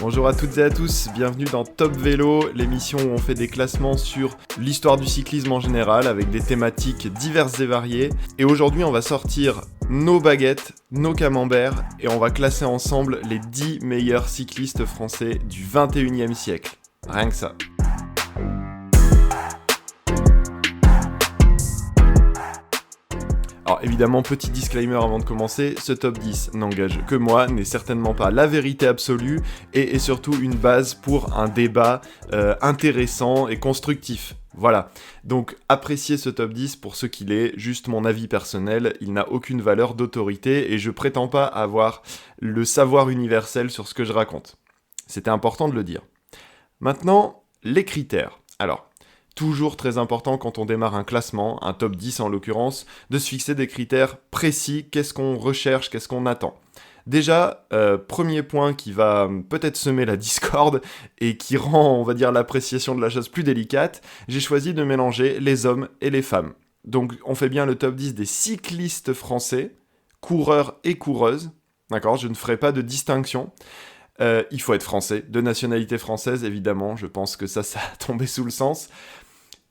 Bonjour à toutes et à tous, bienvenue dans Top Vélo, l'émission où on fait des classements sur l'histoire du cyclisme en général avec des thématiques diverses et variées. Et aujourd'hui on va sortir nos baguettes, nos camemberts et on va classer ensemble les 10 meilleurs cyclistes français du 21e siècle. Rien que ça. Alors évidemment, petit disclaimer avant de commencer, ce top 10 n'engage que moi, n'est certainement pas la vérité absolue et est surtout une base pour un débat intéressant et constructif. Voilà, donc appréciez ce top 10 pour ce qu'il est, juste mon avis personnel, il n'a aucune valeur d'autorité et je prétends pas avoir le savoir universel sur ce que je raconte. C'était important de le dire. Maintenant, les critères. Alors, toujours très important quand on démarre un classement, un top 10 en l'occurrence, de se fixer des critères précis, qu'est-ce qu'on recherche, qu'est-ce qu'on attend. Déjà, premier point qui va peut-être semer la discorde et qui rend, on va dire, l'appréciation de la chose plus délicate, j'ai choisi de mélanger les hommes et les femmes. Donc on fait bien le top 10 des cyclistes français, coureurs et coureuses, d'accord, je ne ferai pas de distinction. Il faut être français, de nationalité française évidemment, je pense que ça a tombé sous le sens.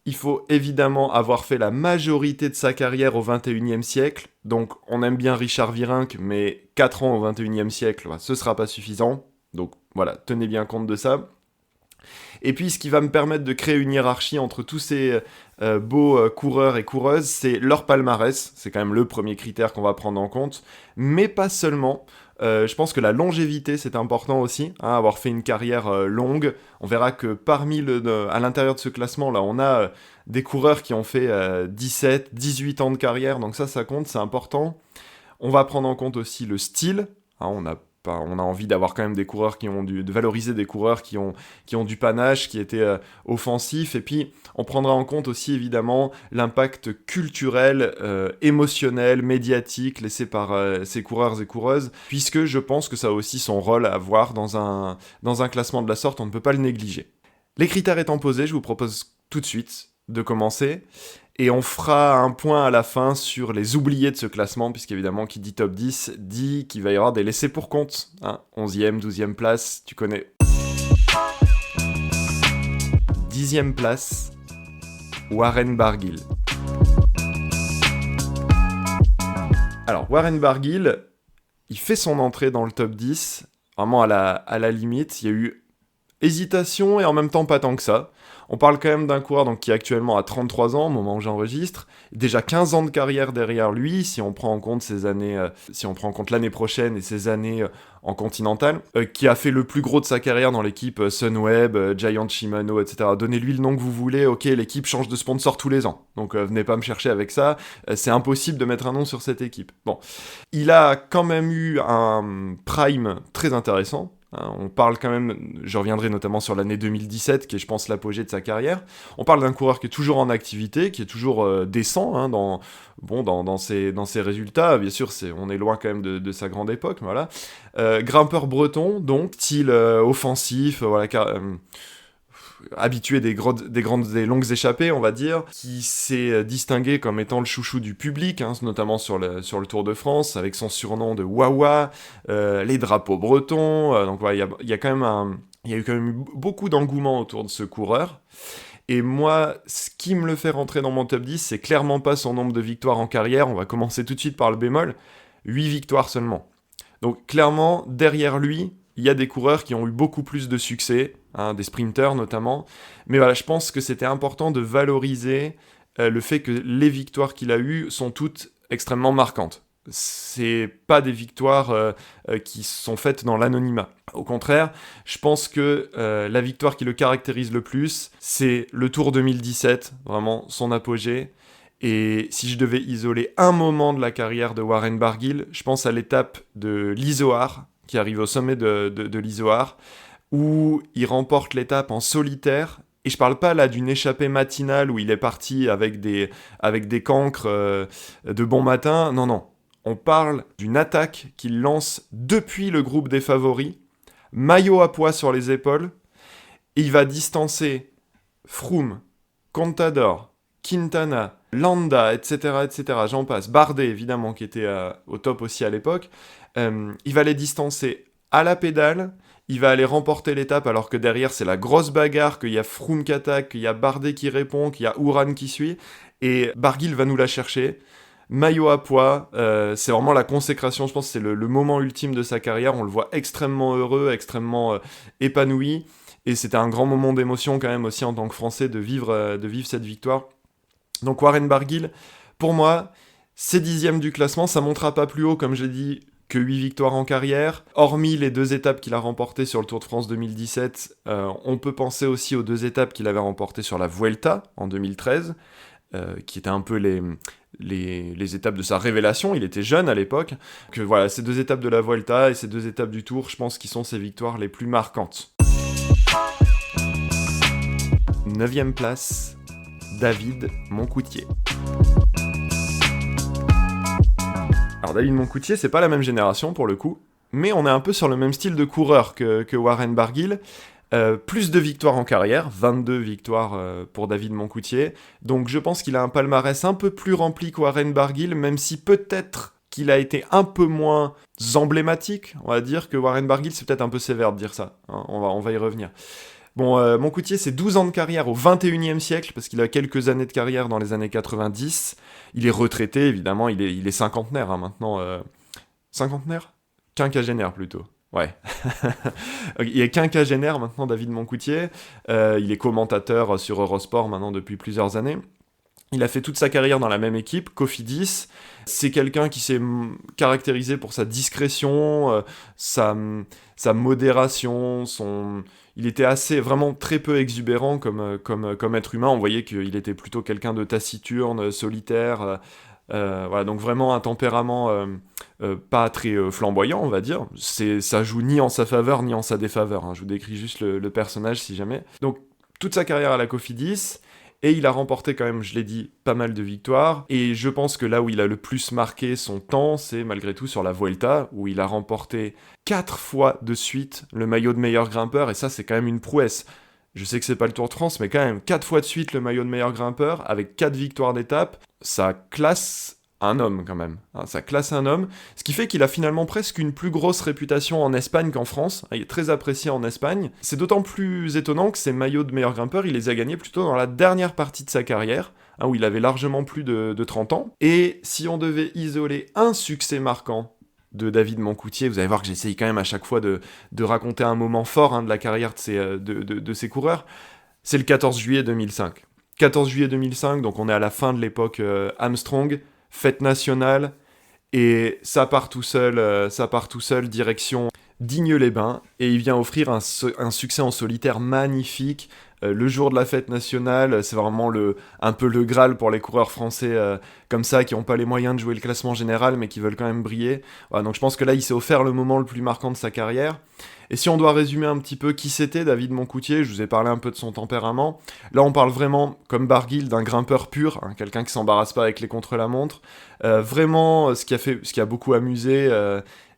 Il faut évidemment avoir fait la majorité de sa carrière au 21e siècle, donc on aime bien Richard Virenque, mais 4 ans au 21e siècle, ce sera pas suffisant, donc voilà, tenez bien compte de ça. Et puis ce qui va me permettre de créer une hiérarchie entre tous ces beaux coureurs et coureuses, c'est leur palmarès, c'est quand même le premier critère qu'on va prendre en compte, mais pas seulement. Je pense que la longévité c'est important aussi, avoir fait une carrière longue. On verra que à l'intérieur de ce classement là, on a des coureurs qui ont fait 17, 18 ans de carrière, donc ça compte, c'est important. On va prendre en compte aussi le style, on a envie d'avoir quand même des coureurs de valoriser des coureurs qui ont du panache, qui étaient offensifs, et puis on prendra en compte aussi évidemment l'impact culturel, émotionnel, médiatique laissé par ces coureurs et coureuses, puisque je pense que ça a aussi son rôle à avoir dans un classement de la sorte, on ne peut pas le négliger. Les critères étant posés, je vous propose tout de suite de commencer. Et on fera un point à la fin sur les oubliés de ce classement, puisqu'évidemment, qui dit top 10, dit qu'il va y avoir des laissés pour compte. 11e, 12e place, tu connais. 10e place, Warren Barguil. Alors, Warren Barguil, il fait son entrée dans le top 10, vraiment à la limite. Il y a eu hésitation et en même temps pas tant que ça. On parle quand même d'un coureur qui est actuellement à 33 ans au moment où j'enregistre, déjà 15 ans de carrière derrière lui, si on prend en compte ses années, si on prend en compte l'année prochaine et ses années en continental, qui a fait le plus gros de sa carrière dans l'équipe Sunweb, Giant Shimano, etc. Donnez-lui le nom que vous voulez, ok, l'équipe change de sponsor tous les ans, donc venez pas me chercher avec ça, c'est impossible de mettre un nom sur cette équipe. Bon, il a quand même eu un prime très intéressant. On parle quand même, je reviendrai notamment sur l'année 2017, qui est, je pense, l'apogée de sa carrière. On parle d'un coureur qui est toujours en activité, qui est toujours décent dans ses résultats. Bien sûr, on est loin quand même de sa grande époque, voilà. Grimpeur breton, donc, style offensif, habitué des longues échappées, on va dire, qui s'est distingué comme étant le chouchou du public, notamment sur le Tour de France, avec son surnom de Wawa, les drapeaux bretons, donc voilà, il y a eu quand même beaucoup d'engouement autour de ce coureur. Et moi, ce qui me le fait rentrer dans mon top 10, c'est clairement pas son nombre de victoires en carrière, on va commencer tout de suite par le bémol, 8 victoires seulement. Donc clairement, derrière lui, il y a des coureurs qui ont eu beaucoup plus de succès, des sprinters notamment, mais voilà, je pense que c'était important de valoriser le fait que les victoires qu'il a eues sont toutes extrêmement marquantes. C'est pas des victoires qui sont faites dans l'anonymat. Au contraire, je pense que la victoire qui le caractérise le plus, c'est le Tour 2017, vraiment son apogée. Et si je devais isoler un moment de la carrière de Warren Barguil, je pense à l'étape de l'Izoard, qui arrive au sommet de l'Izoard, où il remporte l'étape en solitaire. Et je parle pas là d'une échappée matinale où il est parti avec des cancres de bon matin. Non. On parle d'une attaque qu'il lance depuis le groupe des favoris, maillot à pois sur les épaules, et il va distancer Froome, Contador, Quintana, Landa, etc., j'en passe. Bardet, évidemment, qui était au top aussi à l'époque. Il va les distancer à la pédale, il va aller remporter l'étape alors que derrière c'est la grosse bagarre, qu'il y a Froome qui attaque, qu'il y a Bardet qui répond, qu'il y a Uran qui suit, et Barguil va nous la chercher. Maillot à pois, c'est vraiment la consécration, je pense que c'est le moment ultime de sa carrière, on le voit extrêmement heureux, extrêmement épanoui, et c'était un grand moment d'émotion quand même aussi en tant que Français de vivre cette victoire. Donc Warren Barguil, pour moi, c'est 10e du classement, ça montera pas plus haut comme j'ai dit, que 8 victoires en carrière. Hormis les 2 étapes qu'il a remportées sur le Tour de France 2017, on peut penser aussi aux 2 étapes qu'il avait remportées sur la Vuelta en 2013, qui étaient un peu les étapes de sa révélation, il était jeune à l'époque. Que voilà, ces 2 étapes de la Vuelta et ces 2 étapes du Tour, je pense qu'ils sont ses victoires les plus marquantes. 9e place, David Moncoutier. Alors David Moncoutier, c'est pas la même génération pour le coup, mais on est un peu sur le même style de coureur que Warren Barguil. Plus de victoires en carrière, 22 victoires pour David Moncoutier, donc je pense qu'il a un palmarès un peu plus rempli que Warren Barguil, même si peut-être qu'il a été un peu moins emblématique, on va dire, que Warren Barguil, c'est peut-être un peu sévère de dire ça, hein, on va y revenir. Bon, Moncoutier, c'est 12 ans de carrière au 21e siècle, parce qu'il a quelques années de carrière dans les années 90. Il est retraité, évidemment, il est cinquantenaire hein, maintenant. Cinquantenaire ? Quinquagénaire plutôt. Ouais. Il est quinquagénaire maintenant, David Moncoutier. Il est commentateur sur Eurosport maintenant depuis plusieurs années. Il a fait toute sa carrière dans la même équipe, Cofidis. C'est quelqu'un qui s'est caractérisé pour sa discrétion, sa modération, il était vraiment très peu exubérant comme être humain. On voyait qu'il était plutôt quelqu'un de taciturne, solitaire. Voilà, donc vraiment un tempérament pas très flamboyant, on va dire. Ça joue ni en sa faveur ni en sa défaveur. Hein. Je vous décris juste le personnage si jamais. Donc toute sa carrière à la Cofidis. Et il a remporté quand même, je l'ai dit, pas mal de victoires. Et je pense que là où il a le plus marqué son temps, c'est malgré tout sur la Vuelta, où il a remporté 4 fois de suite le maillot de meilleur grimpeur. Et ça, c'est quand même une prouesse. Je sais que c'est pas le Tour de France, mais quand même, 4 fois de suite le maillot de meilleur grimpeur, avec 4 victoires d'étape, ça classe un homme quand même. Hein, ça classe un homme. Ce qui fait qu'il a finalement presque une plus grosse réputation en Espagne qu'en France. Il est très apprécié en Espagne. C'est d'autant plus étonnant que ces maillots de meilleur grimpeur, il les a gagnés plutôt dans la dernière partie de sa carrière, hein, où il avait largement plus de 30 ans. Et si on devait isoler un succès marquant de David Moncoutier, vous allez voir que j'essaye quand même à chaque fois de raconter un moment fort hein, de la carrière de ces coureurs, c'est le 14 juillet 2005. 14 juillet 2005, donc on est à la fin de l'époque Armstrong, fête nationale, et ça part tout seul, direction Digne-les-Bains, et il vient offrir un succès en solitaire magnifique. Le jour de la fête nationale, c'est vraiment un peu le Graal pour les coureurs français comme ça, qui n'ont pas les moyens de jouer le classement général, mais qui veulent quand même briller. Voilà, donc je pense que là, il s'est offert le moment le plus marquant de sa carrière. Et si on doit résumer un petit peu qui c'était David Moncoutier, je vous ai parlé un peu de son tempérament. Là, on parle vraiment, comme Barguil, d'un grimpeur pur, hein, quelqu'un qui s'embarrasse pas avec les contre-la-montre. Vraiment, ce qui a beaucoup amusé,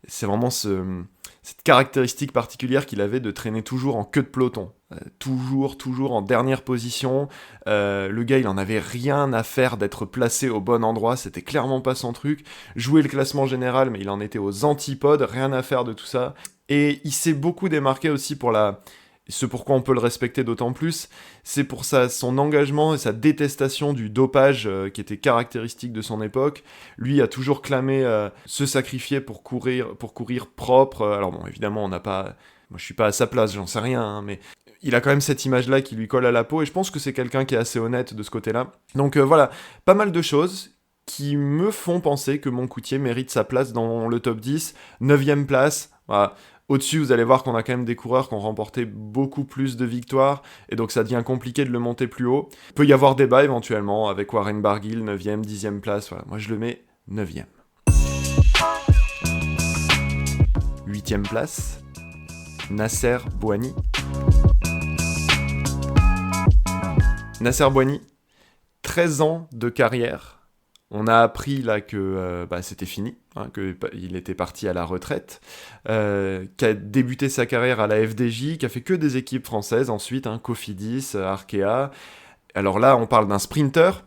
c'est vraiment cette caractéristique particulière qu'il avait de traîner toujours en queue de peloton. Toujours en dernière position. Le gars, il en avait rien à faire d'être placé au bon endroit, c'était clairement pas son truc. Jouer le classement général, mais il en était aux antipodes, rien à faire de tout ça. Et il s'est beaucoup démarqué aussi pour ce pourquoi on peut le respecter d'autant plus, c'est pour son engagement et sa détestation du dopage qui était caractéristique de son époque. Lui a toujours clamé se sacrifier pour courir propre. Alors bon, évidemment, moi je suis pas à sa place, j'en sais rien, hein, mais il a quand même cette image-là qui lui colle à la peau, et je pense que c'est quelqu'un qui est assez honnête de ce côté-là. Donc voilà, pas mal de choses qui me font penser que Moncoutier mérite sa place dans le top 10, 9ème place, voilà. Au-dessus, vous allez voir qu'on a quand même des coureurs qui ont remporté beaucoup plus de victoires, et donc ça devient compliqué de le monter plus haut. Il peut y avoir débat éventuellement avec Warren Barguil, 9ème, 10ème place, voilà. Moi je le mets 9ème. 8ème place, Nasser Boigny. Nasser Boigny, 13 ans de carrière. On a appris là que c'était fini, hein, qu'il était parti à la retraite, qui a débuté sa carrière à la FDJ, qui a fait que des équipes françaises ensuite, hein, Cofidis, Arkea. Alors là, on parle d'un sprinter,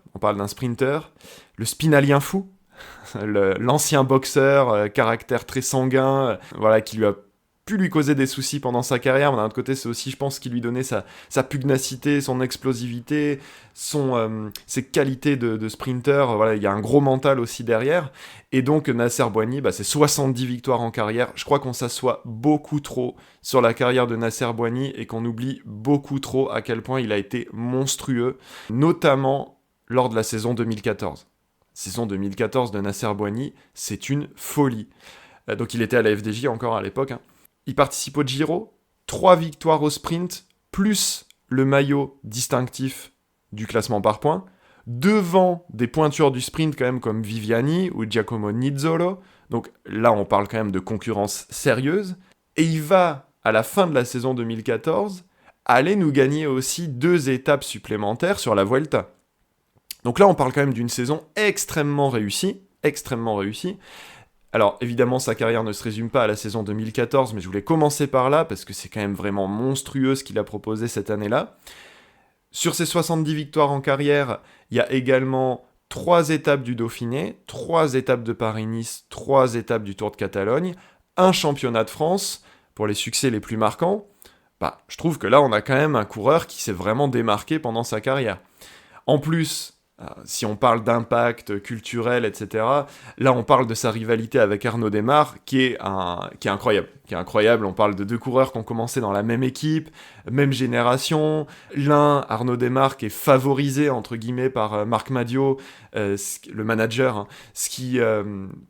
le spinalien fou, l'ancien boxeur, caractère très sanguin, voilà, qui lui a pu lui causer des soucis pendant sa carrière, mais d'un autre côté, c'est aussi, je pense, ce qui lui donnait sa pugnacité, son explosivité, ses qualités de sprinter. Voilà, il y a un gros mental aussi derrière. Et donc, Nasser Bouhanni, c'est 70 victoires en carrière. Je crois qu'on s'assoit beaucoup trop sur la carrière de Nasser Bouhanni et qu'on oublie beaucoup trop à quel point il a été monstrueux, notamment lors de la saison 2014. Saison 2014 de Nasser Bouhanni, c'est une folie. Donc il était à la FDJ encore à l'époque. Il participe au Giro, 3 victoires au sprint, plus le maillot distinctif du classement par points, devant des pointures du sprint quand même comme Viviani ou Giacomo Nizzolo. Donc là on parle quand même de concurrence sérieuse. Et il va, à la fin de la saison 2014, aller nous gagner aussi 2 étapes supplémentaires sur la Vuelta. Donc là, on parle quand même d'une saison extrêmement réussie. Alors, évidemment, sa carrière ne se résume pas à la saison 2014, mais je voulais commencer par là, parce que c'est quand même vraiment monstrueux ce qu'il a proposé cette année-là. Sur ses 70 victoires en carrière, il y a également 3 étapes du Dauphiné, 3 étapes de Paris-Nice, 3 étapes du Tour de Catalogne, un championnat de France, pour les succès les plus marquants. Je trouve que là, on a quand même un coureur qui s'est vraiment démarqué pendant sa carrière. En plus, si on parle d'impact culturel, etc., là on parle de sa rivalité avec Arnaud Démare, qui est incroyable. On parle de 2 coureurs qui ont commencé dans la même équipe, même génération. L'un, Arnaud Démare, qui est favorisé, entre guillemets, par Marc Madiot, le manager, ce qui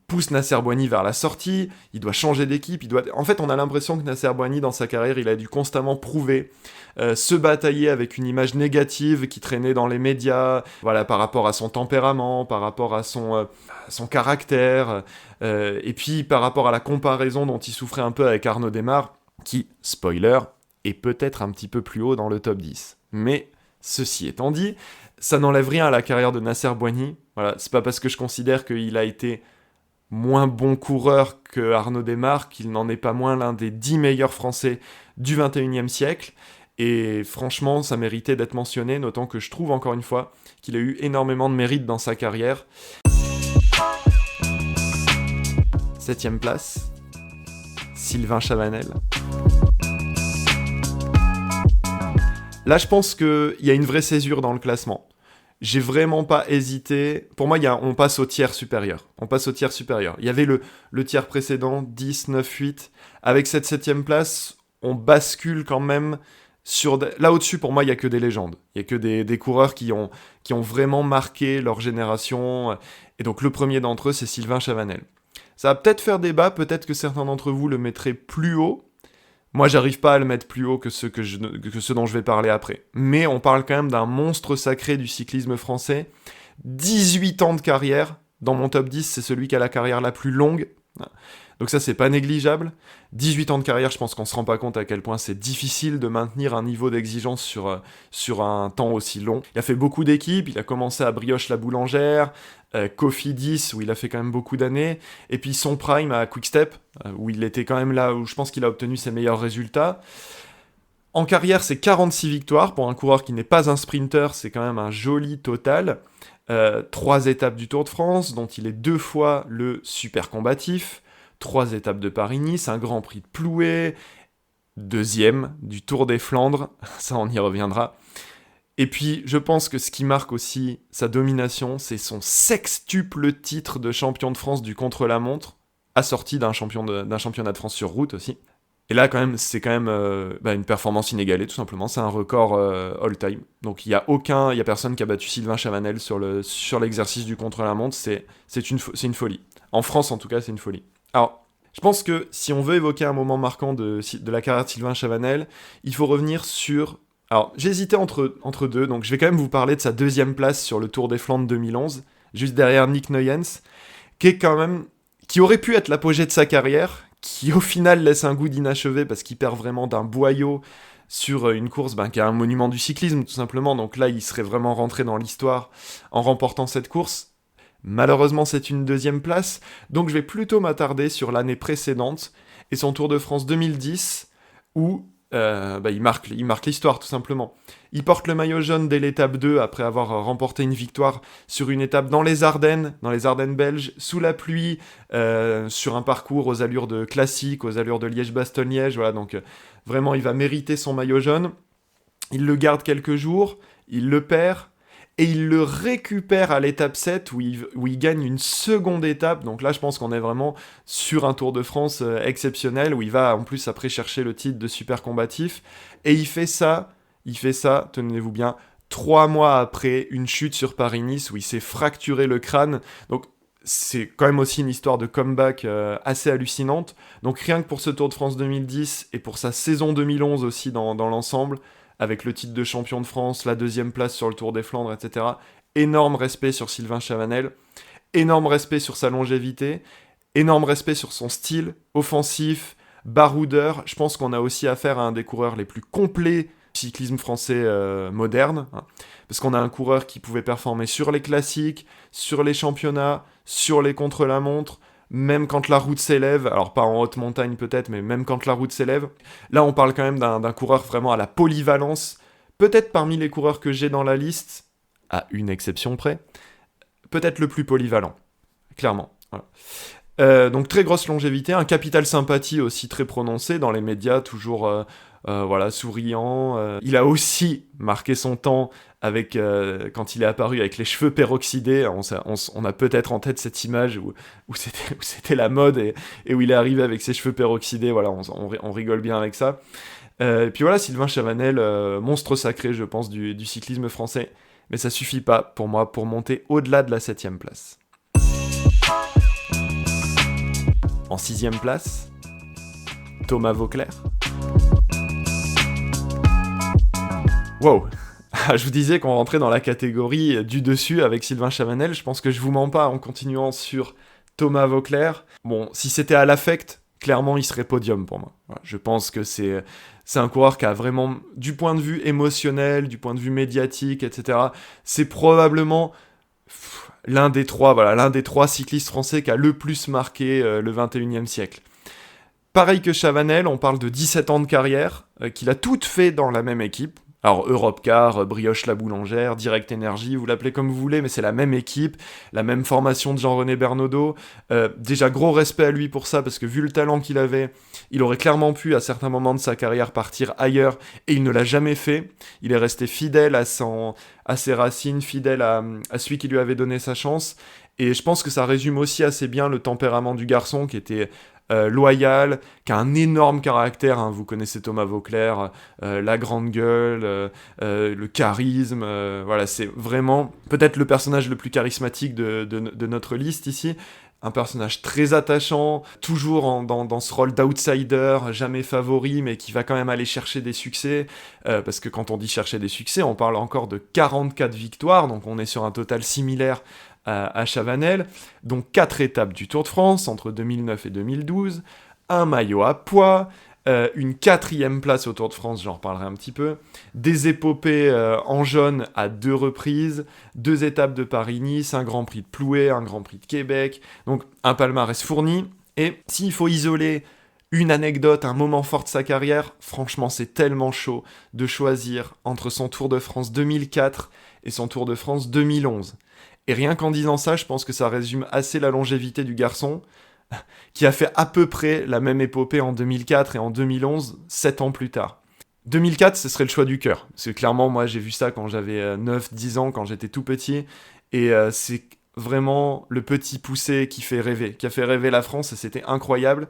pousse Nasser Bouhanni vers la sortie. Il doit changer d'équipe. En fait, on a l'impression que Nasser Bouhanni, dans sa carrière, il a dû constamment prouver, se batailler avec une image négative qui traînait dans les médias, voilà, par rapport à son tempérament, par rapport à son caractère, et puis par rapport à la comparaison dont il souffrait un peu avec Arnaud Démare, qui, spoiler, est peut-être un petit peu plus haut dans le top 10. Mais, ceci étant dit, ça n'enlève rien à la carrière de Nasser Bouhanni. Voilà, c'est pas parce que je considère qu'il a été moins bon coureur que Arnaud Démare qu'il n'en est pas moins l'un des 10 meilleurs Français du 21e siècle. Et franchement, ça méritait d'être mentionné, d'autant que je trouve encore une fois qu'il a eu énormément de mérite dans sa carrière. 7ème place, Sylvain Chavanel. Là, je pense qu'il y a une vraie césure dans le classement. J'ai vraiment pas hésité. Pour moi, on passe au tiers supérieur. Il y avait le tiers précédent, 10, 9, 8. Avec cette 7ème place, on bascule quand même là au-dessus. Pour moi, il y a que des légendes. Il y a que des coureurs qui ont vraiment marqué leur génération. Et donc, le premier d'entre eux, c'est Sylvain Chavanel. Ça va peut-être faire débat. Peut-être que certains d'entre vous le mettraient plus haut. Moi, j'arrive pas à le mettre plus haut que ceux dont je vais parler après. Mais on parle quand même d'un monstre sacré du cyclisme français. 18 ans de carrière. Dans mon top 10, c'est celui qui a la carrière la plus longue. Donc ça, c'est pas négligeable. 18 ans de carrière, je pense qu'on se rend pas compte à quel point c'est difficile de maintenir un niveau d'exigence sur un temps aussi long. Il a fait beaucoup d'équipes, il a commencé à Brioche la Boulangère, Cofidis, où il a fait quand même beaucoup d'années, et puis son prime à Quick-Step, où il était quand même là, où je pense qu'il a obtenu ses meilleurs résultats. En carrière, c'est 46 victoires. Pour un coureur qui n'est pas un sprinter, c'est quand même un joli total. 3 étapes du Tour de France, dont il est 2 fois le super combatif. 3 étapes de Paris-Nice, un Grand Prix de Plouay, 2e du Tour des Flandres, ça on y reviendra. Et puis, je pense que ce qui marque aussi sa domination, c'est son sextuple titre de champion de France du contre-la-montre, assorti d'un championnat de France sur route aussi. Et là, quand même, c'est quand même une performance inégalée, tout simplement. C'est un record all-time. Donc, il y a personne qui a battu Sylvain Chavanel sur l'exercice du contre-la-montre. C'est une folie. En France, en tout cas, c'est une folie. Alors, je pense que si on veut évoquer un moment marquant de la carrière de Sylvain Chavanel, il faut revenir sur... Alors, j'hésitais entre deux, donc je vais quand même vous parler de sa 2e place sur le Tour des Flandres 2011, juste derrière Nick Nuyens, qui aurait pu être l'apogée de sa carrière, qui au final laisse un goût d'inachevé parce qu'il perd vraiment d'un boyau sur une course qui est un monument du cyclisme, tout simplement. Donc là, il serait vraiment rentré dans l'histoire en remportant cette course. Malheureusement, c'est une 2e place, donc je vais plutôt m'attarder sur l'année précédente et son Tour de France 2010, où il marque l'histoire tout simplement. Il porte le maillot jaune dès l'étape 2 après avoir remporté une victoire sur une étape dans les Ardennes belges, sous la pluie, sur un parcours aux allures de classique, aux allures de Liège-Bastogne-Liège. Voilà, donc vraiment il va mériter son maillot jaune. Il le garde quelques jours, il le perd, et il le récupère à l'étape 7 où il gagne une seconde étape. Donc là, je pense qu'on est vraiment sur un Tour de France exceptionnel, où il va en plus après chercher le titre de super combatif. Et il fait ça, tenez-vous bien, 3 mois après une chute sur Paris-Nice où il s'est fracturé le crâne. Donc c'est quand même aussi une histoire de comeback assez hallucinante. Donc rien que pour ce Tour de France 2010 et pour sa saison 2011 aussi dans l'ensemble, avec le titre de champion de France, la 2e place sur le Tour des Flandres, etc. Énorme respect sur Sylvain Chavanel, énorme respect sur sa longévité, énorme respect sur son style offensif, baroudeur. Je pense qu'on a aussi affaire à un des coureurs les plus complets du cyclisme français moderne, hein, parce qu'on a un coureur qui pouvait performer sur les classiques, sur les championnats, sur les contre-la-montre, même quand la route s'élève, alors pas en haute montagne peut-être, mais même quand la route s'élève. Là, on parle quand même d'un coureur vraiment à la polyvalence, peut-être parmi les coureurs que j'ai dans la liste, à une exception près, peut-être le plus polyvalent, clairement. Voilà. Donc très grosse longévité, un capital sympathie aussi très prononcé dans les médias, toujours souriant. Il a aussi marqué son temps avec quand il est apparu avec les cheveux peroxydés. On a peut-être en tête cette image où c'était la mode et où il est arrivé avec ses cheveux peroxydés. Voilà, on rigole bien avec ça. Et puis voilà, Sylvain Chavanel, monstre sacré, je pense, du cyclisme français. Mais ça suffit pas pour moi pour monter au-delà de la 7e place. En 6e place, Thomas Voeckler. Wow. Je vous disais qu'on rentrait dans la catégorie du dessus avec Sylvain Chavanel. Je pense que je vous mens pas en continuant sur Thomas Voeckler. Bon, si c'était à l'affect, clairement, il serait podium pour moi. Voilà, je pense que c'est un coureur qui a vraiment, du point de vue émotionnel, du point de vue médiatique, etc., c'est probablement l'un des trois cyclistes français qui a le plus marqué le 21e siècle. Pareil que Chavanel, on parle de 17 ans de carrière, qu'il a toutes fait dans la même équipe. Alors Europcar, Brioche la Boulangère, Direct Energy, vous l'appelez comme vous voulez, mais c'est la même équipe, la même formation de Jean-René Bernaudot. Déjà gros respect à lui pour ça, parce que vu le talent qu'il avait, il aurait clairement pu à certains moments de sa carrière partir ailleurs, et il ne l'a jamais fait. Il est resté fidèle à ses racines, fidèle à celui qui lui avait donné sa chance. Et je pense que ça résume aussi assez bien le tempérament du garçon, qui était loyal, qui a un énorme caractère, hein. Vous connaissez Thomas Voeckler, la grande gueule, le charisme, voilà, c'est vraiment peut-être le personnage le plus charismatique de notre liste ici. Un personnage très attachant, toujours dans ce rôle d'outsider, jamais favori, mais qui va quand même aller chercher des succès, parce que quand on dit chercher des succès, on parle encore de 44 victoires, donc on est sur un total similaire à Chavanel, donc 4 étapes du Tour de France entre 2009 et 2012, un maillot à poids, une 4e place au Tour de France, j'en reparlerai un petit peu, des épopées en jaune à 2 reprises, 2 étapes de Paris-Nice, un Grand Prix de Plouay, un Grand Prix de Québec, donc un palmarès fourni. Et s'il faut isoler une anecdote, un moment fort de sa carrière, franchement c'est tellement chaud de choisir entre son Tour de France 2004 et son Tour de France 2011. Et rien qu'en disant ça, je pense que ça résume assez la longévité du garçon, qui a fait à peu près la même épopée en 2004 et en 2011, 7 ans plus tard. 2004, ce serait le choix du cœur. Parce que clairement, moi, j'ai vu ça quand j'avais 9-10 ans, quand j'étais tout petit. Et c'est vraiment le petit poussé qui a fait rêver la France, et c'était incroyable.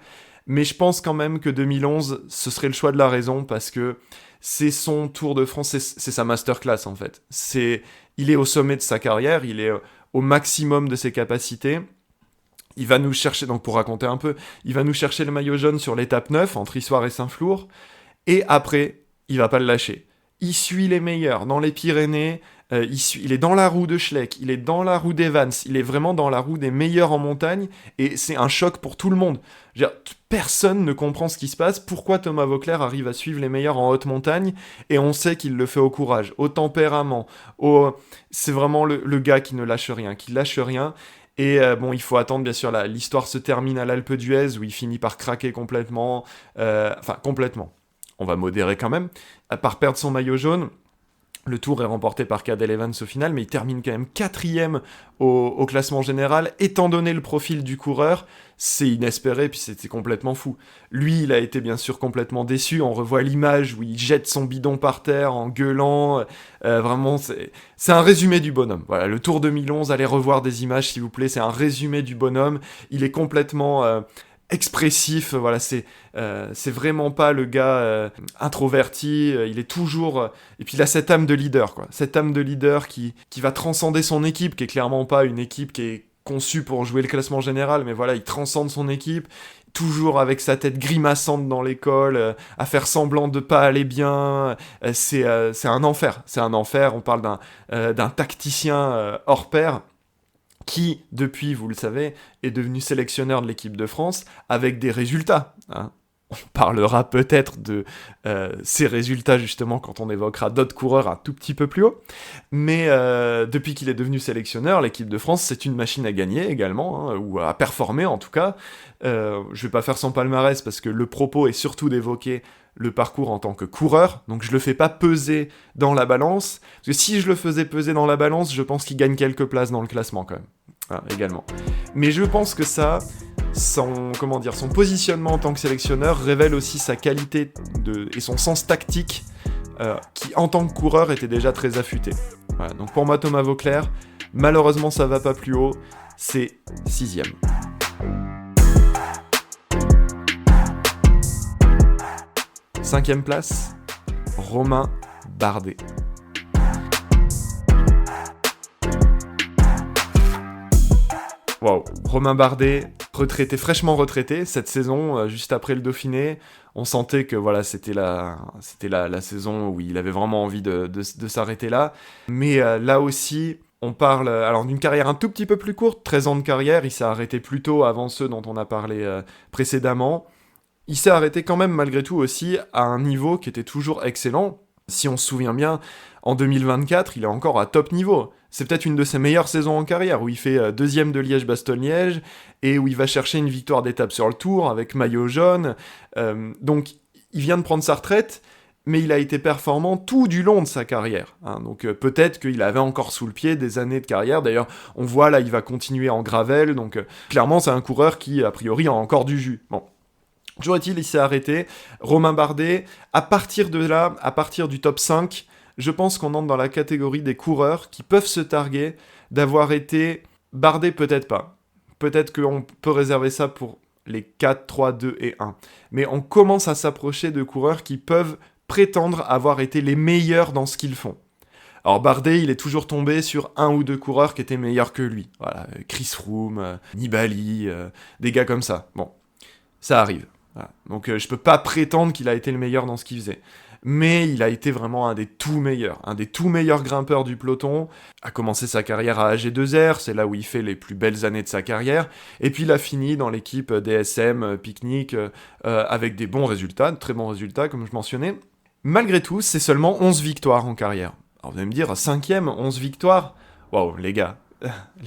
Mais je pense quand même que 2011, ce serait le choix de la raison, parce que c'est son Tour de France, c'est sa masterclass en fait. Il est au sommet de sa carrière, il est au maximum de ses capacités. Il va nous chercher, donc pour raconter un peu, il va nous chercher le maillot jaune sur l'étape 9, entre Issoire et Saint-Flour, et après, il va pas le lâcher. Il suit les meilleurs dans les Pyrénées, il est dans la roue de Schleck, il est dans la roue d'Evans, il est vraiment dans la roue des meilleurs en montagne, et c'est un choc pour tout le monde. Je veux dire, personne ne comprend ce qui se passe, pourquoi Thomas Voeckler arrive à suivre les meilleurs en haute montagne, et on sait qu'il le fait au courage, au tempérament, c'est vraiment le gars qui ne lâche rien, Et bon, il faut attendre, bien sûr, l'histoire se termine à l'Alpe d'Huez, où il finit par craquer complètement, complètement. on va modérer quand même, à part perdre son maillot jaune. Le Tour est remporté par Cadel Evans au final, mais il termine quand même 4e au classement général. Étant donné le profil du coureur, c'est inespéré, puis c'était complètement fou. Lui, il a été bien sûr complètement déçu. On revoit l'image où il jette son bidon par terre en gueulant. Vraiment, c'est un résumé du bonhomme. Voilà, le Tour 2011, allez revoir des images s'il vous plaît. C'est un résumé du bonhomme. Il est complètement expressif, voilà, c'est vraiment pas le gars introverti, il est toujours... et puis il a cette âme de leader, quoi. Cette âme de leader qui va transcender son équipe, qui est clairement pas une équipe qui est conçue pour jouer le classement général, mais voilà, il transcende son équipe, toujours avec sa tête grimaçante dans l'école, à faire semblant de pas aller bien, c'est un enfer, on parle d'un tacticien hors pair, qui, depuis, vous le savez, est devenu sélectionneur de l'équipe de France avec des résultats. Hein. On parlera peut-être de ces résultats, justement, quand on évoquera d'autres coureurs un tout petit peu plus haut. Mais depuis qu'il est devenu sélectionneur, l'équipe de France, c'est une machine à gagner également, hein, ou à performer en tout cas. Je vais pas faire son palmarès, parce que le propos est surtout d'évoquer le parcours en tant que coureur, donc je le fais pas peser dans la balance, parce que si je le faisais peser dans la balance, je pense qu'il gagne quelques places dans le classement quand même, voilà, également. Mais je pense que ça, son positionnement en tant que sélectionneur révèle aussi sa qualité et son sens tactique, qui en tant que coureur était déjà très affûté. Voilà, donc pour moi Thomas Voeckler, malheureusement ça va pas plus haut, c'est 6ème. 5ème place, Romain Bardet. Waouh, Romain Bardet, fraîchement retraité cette saison, juste après le Dauphiné. On sentait que voilà, c'était la saison où il avait vraiment envie de s'arrêter là. Mais là aussi, on parle alors d'une carrière un tout petit peu plus courte, 13 ans de carrière, il s'est arrêté plus tôt avant ceux dont on a parlé précédemment. Il s'est arrêté quand même malgré tout aussi à un niveau qui était toujours excellent. Si on se souvient bien, en 2024, il est encore à top niveau. C'est peut-être une de ses meilleures saisons en carrière, où il fait 2ème de Liège-Bastogne-Liège, et où il va chercher une victoire d'étape sur le Tour, avec maillot jaune. Donc, il vient de prendre sa retraite, mais il a été performant tout du long de sa carrière. Hein. Donc peut-être qu'il avait encore sous le pied des années de carrière. D'ailleurs, on voit là, il va continuer en gravel, donc clairement, c'est un coureur qui, a priori, a encore du jus. Bon. Toujours est-il, il s'est arrêté. Romain Bardet, à partir de là, à partir du top 5, je pense qu'on entre dans la catégorie des coureurs qui peuvent se targuer d'avoir été... Bardet, peut-être pas. Peut-être qu'on peut réserver ça pour les 4, 3, 2 et 1. Mais on commence à s'approcher de coureurs qui peuvent prétendre avoir été les meilleurs dans ce qu'ils font. Alors Bardet, il est toujours tombé sur 1 ou 2 coureurs qui étaient meilleurs que lui. Voilà, Chris Froome, Nibali, des gars comme ça. Bon, ça arrive. Voilà. Donc je peux pas prétendre qu'il a été le meilleur dans ce qu'il faisait. Mais il a été vraiment un des tout meilleurs grimpeurs du peloton, a commencé sa carrière à AG2R, c'est là où il fait les plus belles années de sa carrière, et puis il a fini dans l'équipe DSM, Picnic, avec des bons résultats, de très bons résultats comme je mentionnais. Malgré tout, c'est seulement 11 victoires en carrière. Alors vous allez me dire, 5ème, 11 victoires, waouh les gars,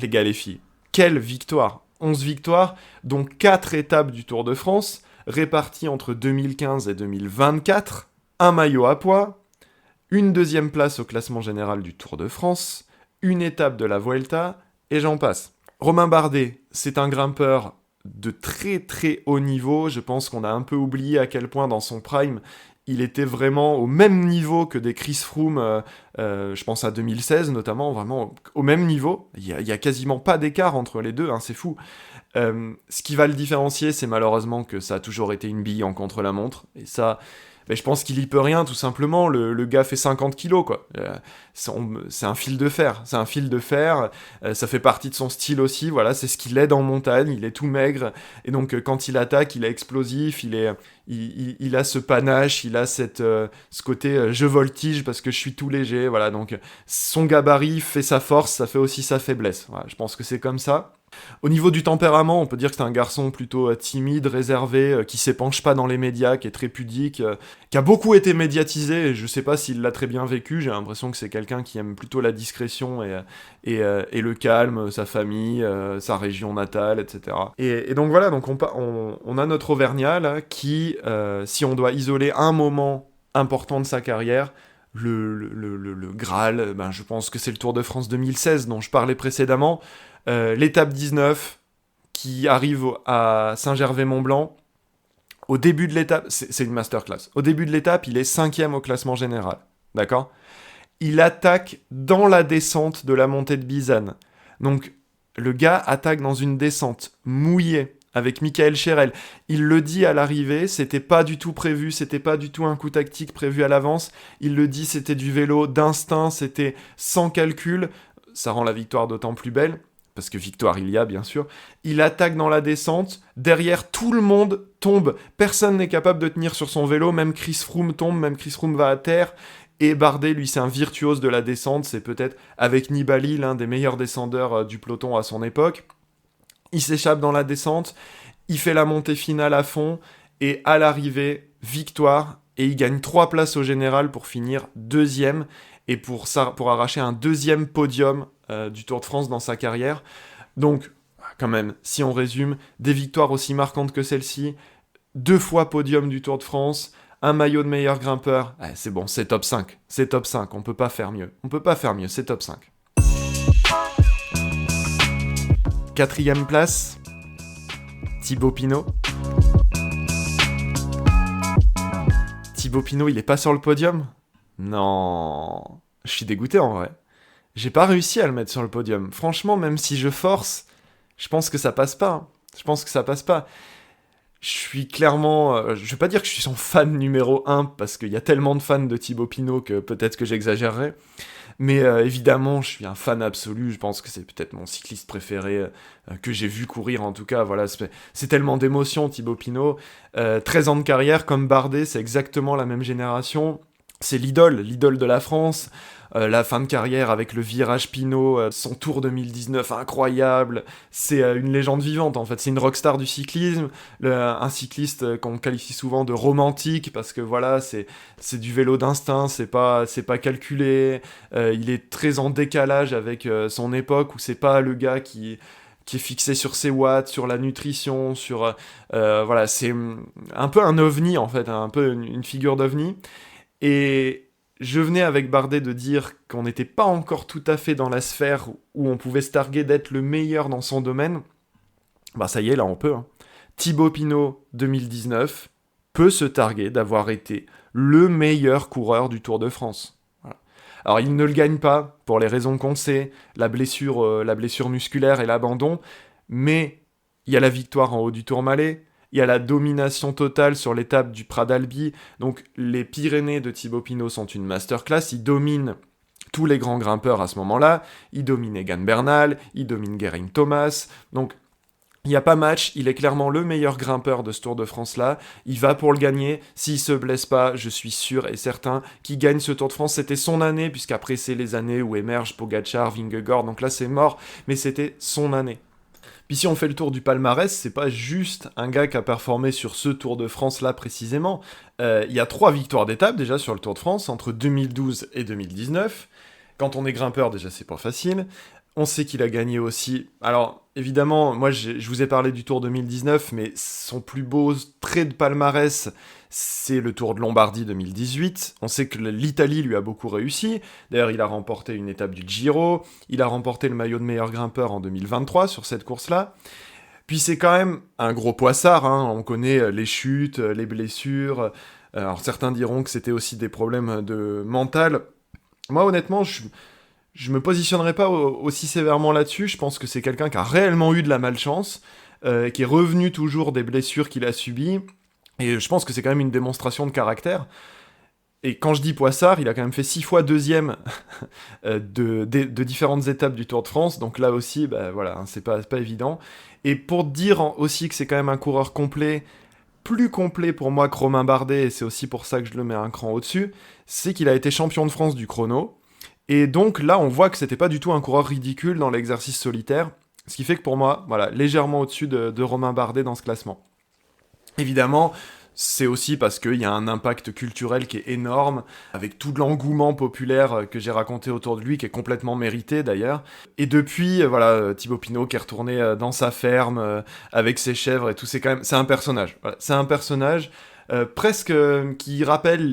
les filles, quelle victoire! 11 victoires, dont 4 étapes du Tour de France, réparties entre 2015 et 2024, un maillot à pois, une 2e place au classement général du Tour de France, une étape de la Vuelta, et j'en passe. Romain Bardet, c'est un grimpeur de très très haut niveau, je pense qu'on a un peu oublié à quel point dans son prime, il était vraiment au même niveau que des Chris Froome, je pense à 2016 notamment, vraiment au même niveau, il y a quasiment pas d'écart entre les deux, hein, c'est fou. Ce qui va le différencier, c'est malheureusement que ça a toujours été une bille en contre-la-montre, et ça... Ben, je pense qu'il y peut rien, tout simplement. Le gars fait 50 kilos, quoi. C'est un fil de fer. Ça fait partie de son style aussi. Voilà, c'est ce qui l'aide en montagne. Il est tout maigre. Et donc, quand il attaque, il est explosif. Il a ce panache. Il a ce côté je voltige parce que je suis tout léger. Voilà, donc son gabarit fait sa force. Ça fait aussi sa faiblesse. Voilà, je pense que c'est comme ça. Au niveau du tempérament, on peut dire que c'est un garçon plutôt timide, réservé, qui s'épanche pas dans les médias, qui est très pudique, qui a beaucoup été médiatisé, et je sais pas s'il l'a très bien vécu, j'ai l'impression que c'est quelqu'un qui aime plutôt la discrétion et le calme, sa famille, sa région natale, etc. Et donc voilà, donc on a notre Auvergnat là, qui, si on doit isoler un moment important de sa carrière, le Graal, ben, je pense que c'est le Tour de France 2016 dont je parlais précédemment, l'étape 19 qui arrive à Saint-Gervais-Mont-Blanc. Au début de l'étape, c'est une masterclass. Au début de l'étape, il est 5e au classement général. D'accord ? Il attaque dans la descente de la montée de Bizane. Donc, le gars attaque dans une descente mouillée avec Michael Cherel. Il le dit à l'arrivée, c'était pas du tout prévu, c'était pas du tout un coup tactique prévu à l'avance. Il le dit, c'était du vélo d'instinct, c'était sans calcul. Ça rend la victoire d'autant plus belle. Parce que victoire il y a, bien sûr. Il attaque dans la descente. Derrière, tout le monde tombe. Personne n'est capable de tenir sur son vélo. Même Chris Froome tombe. Même Chris Froome va à terre. Et Bardet, lui, c'est un virtuose de la descente. C'est peut-être, avec Nibali, l'un des meilleurs descendeurs du peloton à son époque. Il s'échappe dans la descente. Il fait la montée finale à fond. Et à l'arrivée, victoire. Et il gagne 3 places au général pour finir 2e. Et pour arracher un 2e podium du Tour de France dans sa carrière. Donc, quand même, si on résume, des victoires aussi marquantes que celle-ci, 2 fois podium du Tour de France, un maillot de meilleur grimpeur, c'est bon, c'est top 5. C'est top 5, on peut pas faire mieux. On peut pas faire mieux, c'est top 5. 4e place, Thibaut Pinot. Thibaut Pinot, il est pas sur le podium ? Non, je suis dégoûté en vrai. J'ai pas réussi à le mettre sur le podium. Franchement, même si je force, je pense que ça passe pas. Je pense que ça passe pas. Je suis clairement... je vais pas dire que je suis son fan numéro 1, parce qu'il y a tellement de fans de Thibaut Pinot que peut-être que j'exagérerais. Mais évidemment, je suis un fan absolu. Je pense que c'est peut-être mon cycliste préféré que j'ai vu courir, en tout cas. Voilà, c'est tellement d'émotions, Thibaut Pinot. 13 ans de carrière, comme Bardet, c'est exactement la même génération. C'est l'idole de la France. La fin de carrière avec le virage Pinot, son Tour 2019 incroyable, c'est une légende vivante en fait, c'est une rockstar du cyclisme, un cycliste qu'on qualifie souvent de romantique parce que voilà, c'est du vélo d'instinct, c'est pas calculé, il est très en décalage avec son époque où c'est pas le gars qui est fixé sur ses watts, sur la nutrition, sur voilà, c'est un peu un ovni en fait, un peu une figure d'ovni. Et je venais avec Bardet de dire qu'on n'était pas encore tout à fait dans la sphère où on pouvait se targuer d'être le meilleur dans son domaine. Bah ça y est, là on peut. Thibaut Pinot 2019 peut se targuer d'avoir été le meilleur coureur du Tour de France. Voilà. Alors il ne le gagne pas, pour les raisons qu'on sait, la blessure musculaire et l'abandon, mais il y a la victoire en haut du Tourmalet, il y a la domination totale sur l'étape du Prat d'Albi. Donc les Pyrénées de Thibaut Pinot sont une masterclass. Il domine tous les grands grimpeurs à ce moment-là. Il domine Egan Bernal, il domine Geraint Thomas. Donc il n'y a pas match, il est clairement le meilleur grimpeur de ce Tour de France-là. Il va pour le gagner. S'il se blesse pas, je suis sûr et certain qu'il gagne ce Tour de France. C'était son année, puisqu'après c'est les années où émergent Pogačar, Vingegaard. Donc là c'est mort, mais c'était son année. Puis si on fait le tour du palmarès, c'est pas juste un gars qui a performé sur ce Tour de France-là précisément. Il y a 3 victoires d'étape déjà sur le Tour de France, entre 2012 et 2019. Quand on est grimpeur, déjà c'est pas facile. On sait qu'il a gagné aussi... Alors, évidemment, moi je vous ai parlé du Tour 2019, mais son plus beau trait de palmarès, c'est le Tour de Lombardie 2018. On sait que l'Italie lui a beaucoup réussi. D'ailleurs, il a remporté une étape du Giro. Il a remporté le maillot de meilleur grimpeur en 2023 sur cette course-là. Puis c'est quand même un gros poissard. On connaît les chutes, les blessures. Alors certains diront que c'était aussi des problèmes de mental. Moi, honnêtement, je me positionnerai pas aussi sévèrement là-dessus. Je pense que c'est quelqu'un qui a réellement eu de la malchance, qui est revenu toujours des blessures qu'il a subies. Et je pense que c'est quand même une démonstration de caractère. Et quand je dis poissard, il a quand même fait 6 fois 2e de différentes étapes du Tour de France. Donc là aussi, voilà, c'est pas évident. Et pour dire aussi que c'est quand même un coureur complet, plus complet pour moi que Romain Bardet, et c'est aussi pour ça que je le mets un cran au-dessus, c'est qu'il a été champion de France du chrono. Et donc là, on voit que c'était pas du tout un coureur ridicule dans l'exercice solitaire. Ce qui fait que pour moi, voilà, légèrement au-dessus de Romain Bardet dans ce classement. Évidemment, c'est aussi parce qu'il y a un impact culturel qui est énorme, avec tout l'engouement populaire que j'ai raconté autour de lui, qui est complètement mérité d'ailleurs. Et depuis, voilà, Thibaut Pinot qui est retourné dans sa ferme, avec ses chèvres et tout, c'est un personnage. Voilà, c'est un personnage presque qui rappelle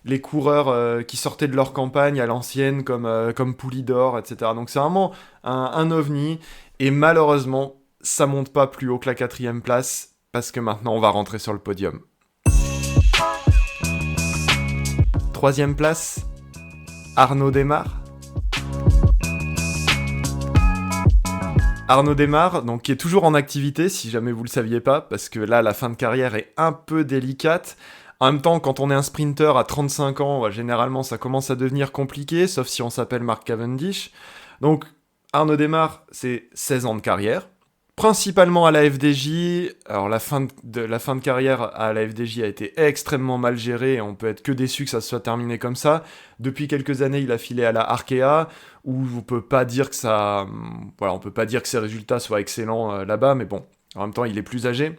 les coureurs qui sortaient de leur campagne à l'ancienne, comme Poulidor, etc. Donc c'est vraiment un ovni, et malheureusement, ça monte pas plus haut que la 4e place, parce que maintenant on va rentrer sur le podium. 3e place, Arnaud Démare. Arnaud Démare, donc, qui est toujours en activité, si jamais vous le saviez pas, parce que là, la fin de carrière est un peu délicate. En même temps, quand on est un sprinter à 35 ans, généralement, ça commence à devenir compliqué, sauf si on s'appelle Mark Cavendish. Donc, Arnaud Démare, c'est 16 ans de carrière, principalement à la FDJ. Alors, la fin de carrière à la FDJ a été extrêmement mal gérée, et on peut être que déçu que ça se soit terminé comme ça. Depuis quelques années, il a filé à la Arkea, où on peut pas dire que on peut pas dire que ses résultats soient excellents là-bas, mais bon, en même temps, il est plus âgé.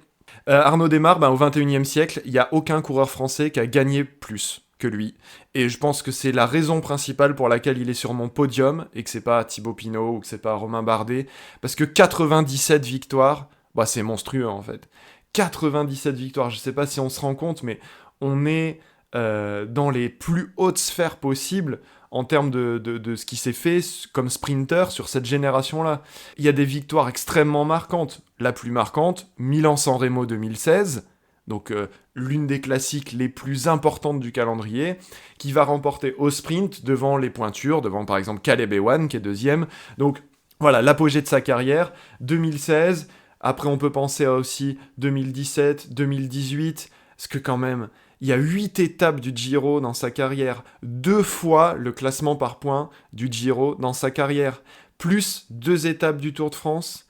Arnaud Démare, au 21e siècle, il n'y a aucun coureur français qui a gagné plus que lui. Et je pense que c'est la raison principale pour laquelle il est sur mon podium, et que c'est pas Thibaut Pinot ou que c'est pas Romain Bardet, parce que 97 victoires, c'est monstrueux en fait. 97 victoires, je sais pas si on se rend compte, mais on est dans les plus hautes sphères possibles en termes de ce qui s'est fait comme sprinter sur cette génération-là. Il y a des victoires extrêmement marquantes. La plus marquante, Milan-San Remo 2016, donc l'une des classiques les plus importantes du calendrier, qui va remporter au sprint devant les pointures, devant par exemple Caleb Ewan qui est 2e. Donc voilà, l'apogée de sa carrière, 2016. Après on peut penser à aussi 2017, 2018, parce que quand même, il y a 8 étapes du Giro dans sa carrière, 2 fois le classement par points du Giro dans sa carrière, plus 2 étapes du Tour de France,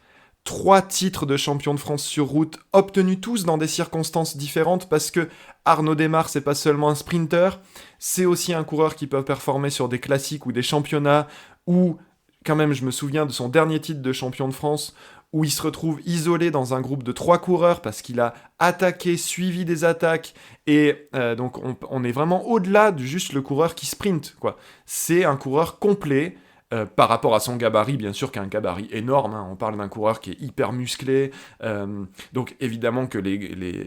3 titres de champion de France sur route, obtenus tous dans des circonstances différentes, parce que Arnaud Démare, c'est pas seulement un sprinter, c'est aussi un coureur qui peut performer sur des classiques ou des championnats, où, quand même, je me souviens de son dernier titre de champion de France, où il se retrouve isolé dans un groupe de 3 coureurs parce qu'il a attaqué, suivi des attaques, et donc on est vraiment au-delà de juste le coureur qui sprint, quoi. C'est un coureur complet, par rapport à son gabarit, bien sûr, qui a un gabarit énorme, hein. On parle d'un coureur qui est hyper musclé, donc évidemment que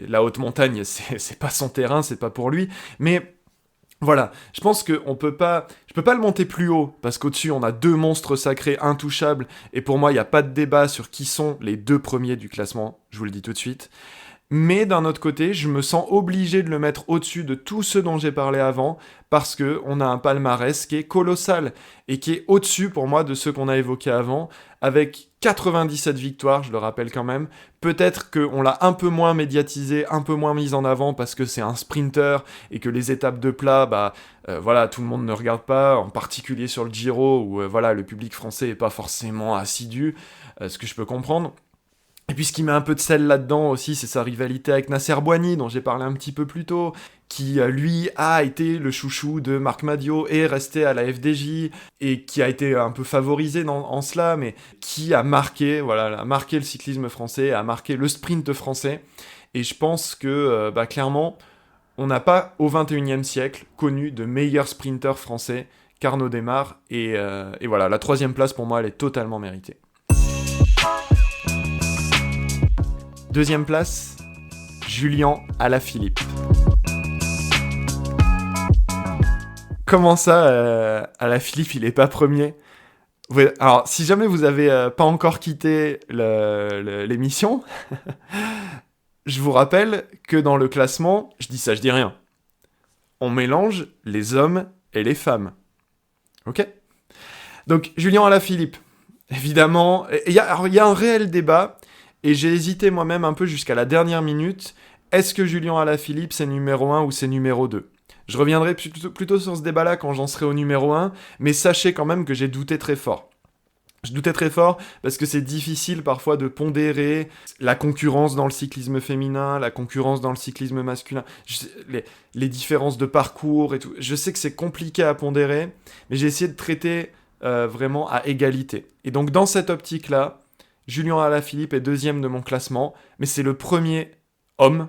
la haute montagne, c'est pas son terrain, c'est pas pour lui, mais voilà, je pense que je peux pas le monter plus haut, parce qu'au-dessus, on a 2 monstres sacrés intouchables, et pour moi, il n'y a pas de débat sur qui sont les 2 premiers du classement, je vous le dis tout de suite. Mais d'un autre côté, je me sens obligé de le mettre au-dessus de tous ceux dont j'ai parlé avant, parce qu'on a un palmarès qui est colossal, et qui est au-dessus pour moi de ceux qu'on a évoqués avant, avec 97 victoires, je le rappelle quand même. Peut-être qu'on l'a un peu moins médiatisé, un peu moins mis en avant, parce que c'est un sprinter, et que les étapes de plat, voilà, tout le monde ne regarde pas, en particulier sur le Giro, où voilà, le public français n'est pas forcément assidu, ce que je peux comprendre. Et puis ce qui met un peu de sel là-dedans aussi, c'est sa rivalité avec Nasser Boigny, dont j'ai parlé un petit peu plus tôt, qui lui a été le chouchou de Marc Madiot et resté à la FDJ, et qui a été un peu favorisé en cela, mais qui a marqué le cyclisme français, a marqué le sprint français. Et je pense que clairement, on n'a pas au 21e siècle connu de meilleur sprinter français qu'Arnaud Démare, et voilà, la 3e place pour moi, elle est totalement méritée. 2e place, Julien Alaphilippe. Comment ça, Alaphilippe, il est pas premier ? Ouais, alors, si jamais vous avez pas encore quitté l'émission, je vous rappelle que dans le classement, je dis ça, je dis rien. On mélange les hommes et les femmes. Ok ? Donc, Julien Alaphilippe, évidemment, il y a un réel débat. Et j'ai hésité moi-même un peu jusqu'à la dernière minute. Est-ce que Julien Alaphilippe, c'est numéro 1 ou c'est numéro 2 ? Je reviendrai plutôt sur ce débat-là quand j'en serai au numéro 1, mais sachez quand même que j'ai douté très fort. Je doutais très fort parce que c'est difficile parfois de pondérer la concurrence dans le cyclisme féminin, la concurrence dans le cyclisme masculin, les différences de parcours et tout. Je sais que c'est compliqué à pondérer, mais j'ai essayé de traiter vraiment à égalité. Et donc dans cette optique-là, Julien Alaphilippe est deuxième de mon classement, mais c'est le premier homme,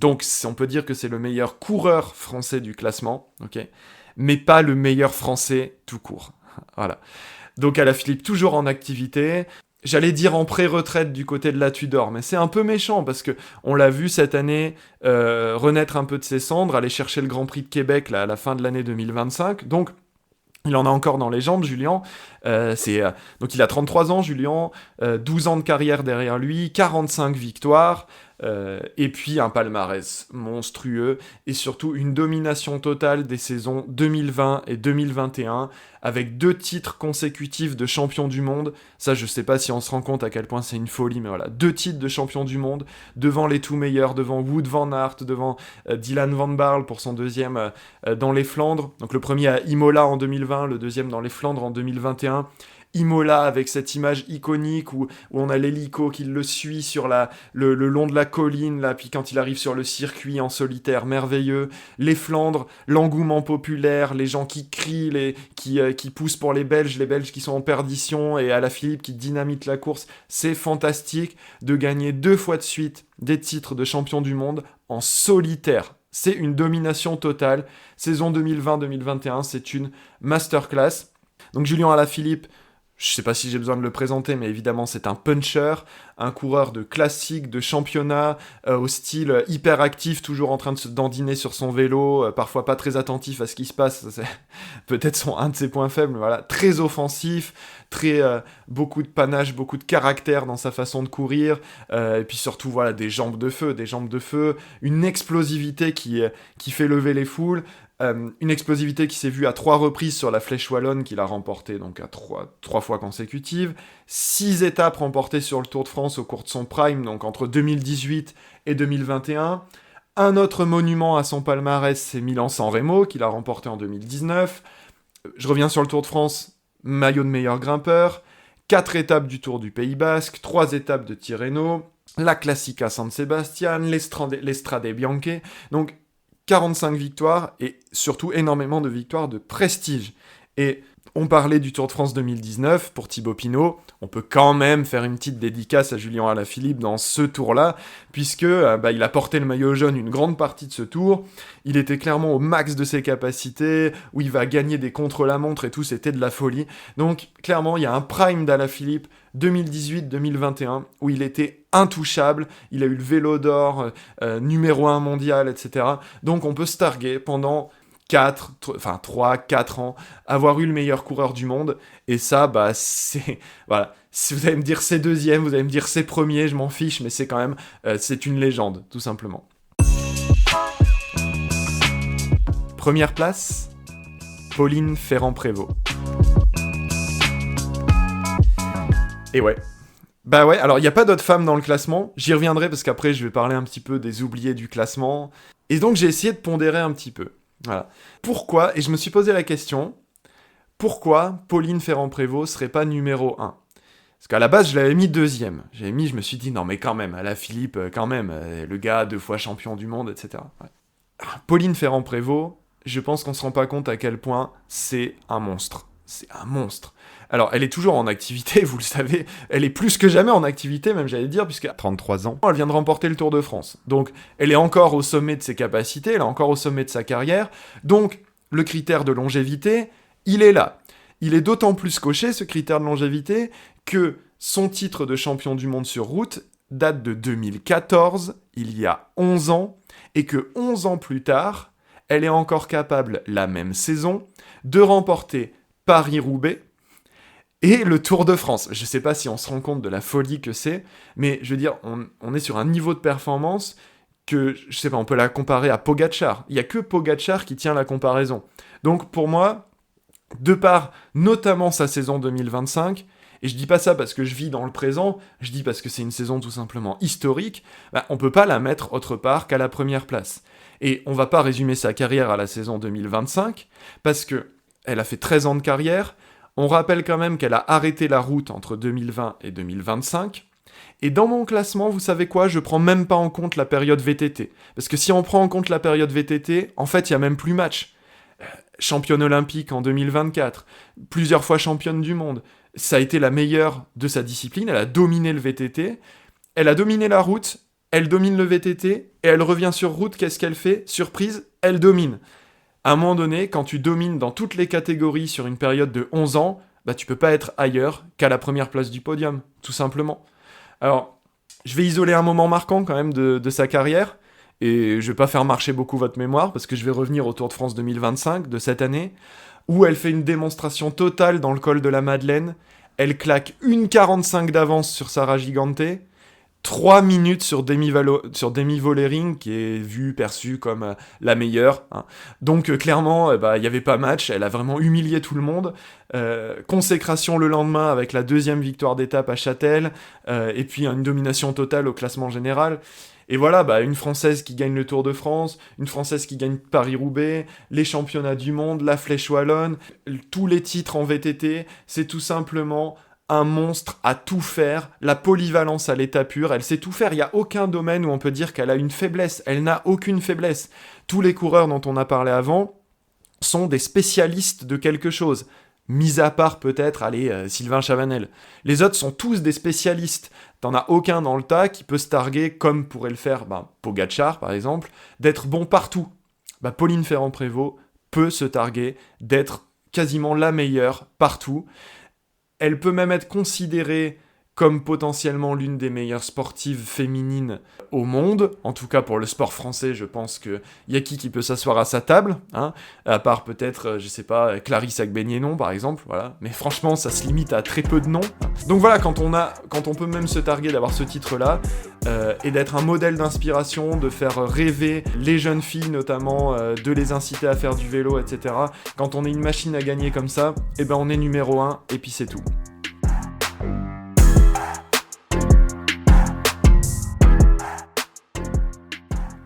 donc on peut dire que c'est le meilleur coureur français du classement, ok, mais pas le meilleur français tout court. Voilà. Donc Alaphilippe toujours en activité. J'allais dire en pré-retraite du côté de la Tudor, mais c'est un peu méchant parce que on l'a vu cette année renaître un peu de ses cendres, aller chercher le Grand Prix de Québec là, à la fin de l'année 2025. Donc il en a encore dans les jambes, Julien. Donc il a 33 ans, Julien, 12 ans de carrière derrière lui, 45 victoires, et puis un palmarès monstrueux, et surtout une domination totale des saisons 2020 et 2021, avec 2 titres consécutifs de champion du monde. Ça, je sais pas si on se rend compte à quel point c'est une folie, mais voilà, 2 titres de champion du monde, devant les tout meilleurs, devant Wout van Aert, devant Dylan van Baarle pour son deuxième dans les Flandres. Donc le premier à Imola en 2020, le deuxième dans les Flandres en 2021. Imola avec cette image iconique où on a l'hélico qui le suit sur le long de la colline, là, puis quand il arrive sur le circuit en solitaire, merveilleux. Les Flandres, l'engouement populaire, les gens qui crient, qui poussent pour les Belges qui sont en perdition, et Alaphilippe qui dynamite la course. C'est fantastique de gagner 2 fois de suite des titres de champion du monde en solitaire. C'est une domination totale. Saison 2020-2021, c'est une masterclass. Donc Julien Alaphilippe, je sais pas si j'ai besoin de le présenter, mais évidemment c'est un puncher, un coureur de classique, de championnat, au style hyper actif, toujours en train de se dandiner sur son vélo, parfois pas très attentif à ce qui se passe, c'est peut-être un de ses points faibles, mais voilà, très offensif, beaucoup de panache, beaucoup de caractère dans sa façon de courir, et puis surtout voilà des jambes de feu, une explosivité qui fait lever les foules. Une explosivité qui s'est vue à 3 reprises sur la Flèche Wallonne, qu'il a remportée donc à 3 fois consécutives, 6 étapes remportées sur le Tour de France au cours de son prime, donc entre 2018 et 2021. Un autre monument à son palmarès, c'est Milan-San Remo, qu'il a remporté en 2019. Je reviens sur le Tour de France, maillot de meilleur grimpeur, 4 étapes du Tour du Pays Basque, 3 étapes de Tirreno, la Classica San Sebastian, l'Estrade Bianche, donc 45 victoires et surtout énormément de victoires de prestige. Et on parlait du Tour de France 2019 pour Thibaut Pinot, on peut quand même faire une petite dédicace à Julien Alaphilippe dans ce tour-là, puisque il a porté le maillot jaune une grande partie de ce tour, il était clairement au max de ses capacités, où il va gagner des contre-la-montre et tout, c'était de la folie. Donc clairement, il y a un prime d'Alaphilippe 2018-2021, où il était intouchable, il a eu le vélo d'or, numéro 1 mondial, etc. Donc on peut se targuer pendant 3-4 ans, avoir eu le meilleur coureur du monde, et ça, c'est... Voilà. Si vous allez me dire c'est deuxième, vous allez me dire c'est premier, je m'en fiche, mais c'est quand même... c'est une légende, tout simplement. Première place, Pauline Ferrand-Prévot. Et ouais. Bah ouais, alors il n'y a pas d'autres femmes dans le classement, j'y reviendrai parce qu'après je vais parler un petit peu des oubliés du classement, et donc j'ai essayé de pondérer un petit peu. Voilà. Pourquoi, et je me suis posé la question, pourquoi Pauline Ferrand-Prévot serait pas numéro 1 ? Parce qu'à la base, je l'avais mis deuxième. Je me suis dit, non mais quand même, Alaphilippe, quand même, le gars 2 fois champion du monde, etc. Ouais. Pauline Ferrand-Prévot, je pense qu'on se rend pas compte à quel point c'est un monstre. C'est un monstre. Alors, elle est toujours en activité, vous le savez, elle est plus que jamais en activité, même j'allais dire, puisqu'à 33 ans, elle vient de remporter le Tour de France. Donc, elle est encore au sommet de ses capacités, elle est encore au sommet de sa carrière, donc le critère de longévité, il est là. Il est d'autant plus coché, ce critère de longévité, que son titre de champion du monde sur route date de 2014, il y a 11 ans, et que 11 ans plus tard, elle est encore capable, la même saison, de remporter Paris-Roubaix, et le Tour de France. Je sais pas si on se rend compte de la folie que c'est, mais je veux dire, on est sur un niveau de performance que, je sais pas, on peut la comparer à Pogacar. Il y a que Pogacar qui tient la comparaison. Donc pour moi, de par notamment sa saison 2025, et je dis pas ça parce que je vis dans le présent, je dis parce que c'est une saison tout simplement historique, on peut pas la mettre autre part qu'à la première place. Et on va pas résumer sa carrière à la saison 2025, parce que elle a fait 13 ans de carrière. On rappelle quand même qu'elle a arrêté la route entre 2020 et 2025. Et dans mon classement, vous savez quoi ? Je prends même pas en compte la période VTT. Parce que si on prend en compte la période VTT, en fait, il y a même plus match. Championne olympique en 2024, plusieurs fois championne du monde, Ça a été la meilleure de sa discipline, elle a dominé le VTT, elle a dominé la route, elle domine le VTT, et elle revient sur route, qu'est-ce qu'elle fait? Surprise, elle domine. À un moment donné, quand tu domines dans toutes les catégories sur une période de 11 ans, bah tu peux pas être ailleurs qu'à la première place du podium, tout simplement. Alors, je vais isoler un moment marquant quand même de sa carrière, et je vais pas faire marcher beaucoup votre mémoire, parce que je vais revenir au Tour de France 2025 de cette année, où elle fait une démonstration totale dans le col de la Madeleine, elle claque 1,45 d'avance sur Sarah Gigante, 3 minutes sur Demi Vollering, qui est perçue comme la meilleure. Hein. Donc clairement, il n'y avait pas match, elle a vraiment humilié tout le monde. Consécration le lendemain avec la 2e victoire d'étape à Châtel, et puis une domination totale au classement général. Et voilà, une Française qui gagne le Tour de France, une Française qui gagne Paris-Roubaix, les championnats du monde, la Flèche Wallonne, tous les titres en VTT, c'est tout simplement un monstre à tout faire, la polyvalence à l'état pur, elle sait tout faire, il n'y a aucun domaine où on peut dire qu'elle a une faiblesse, elle n'a aucune faiblesse. Tous les coureurs dont on a parlé avant sont des spécialistes de quelque chose, mis à part peut-être, Sylvain Chavanel. Les autres sont tous des spécialistes, t'en as aucun dans le tas qui peut se targuer, comme pourrait le faire Pogačar par exemple, d'être bon partout. Pauline Ferrand-Prévot peut se targuer d'être quasiment la meilleure partout. Elle peut même être considérée comme potentiellement l'une des meilleures sportives féminines au monde. En tout cas, pour le sport français, je pense qu'il y a qui peut s'asseoir à sa table, hein, à part peut-être, Clarisse Agbenienon, par exemple, voilà. Mais franchement, ça se limite à très peu de noms. Donc voilà, quand on peut même se targuer d'avoir ce titre-là, et d'être un modèle d'inspiration, de faire rêver les jeunes filles, notamment, de les inciter à faire du vélo, etc. Quand on est une machine à gagner comme ça, on est numéro 1, et puis c'est tout.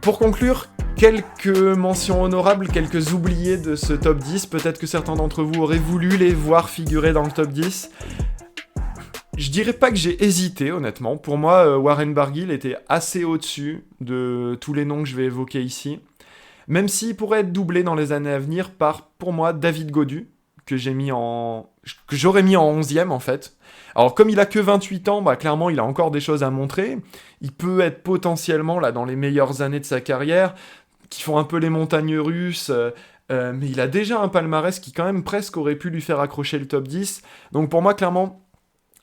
Pour conclure, quelques mentions honorables, quelques oubliés de ce top 10. Peut-être que certains d'entre vous auraient voulu les voir figurer dans le top 10. Je dirais pas que j'ai hésité, honnêtement. Pour moi, Warren Barguil était assez au-dessus de tous les noms que je vais évoquer ici. Même s'il pourrait être doublé dans les années à venir par, pour moi, David Gaudu, que j'aurais mis en 11e, en fait. Alors, comme il a que 28 ans, clairement, il a encore des choses à montrer. Il peut être potentiellement, là, dans les meilleures années de sa carrière, qui font un peu les montagnes russes, mais il a déjà un palmarès qui, quand même, presque aurait pu lui faire accrocher le top 10. Donc, pour moi, clairement,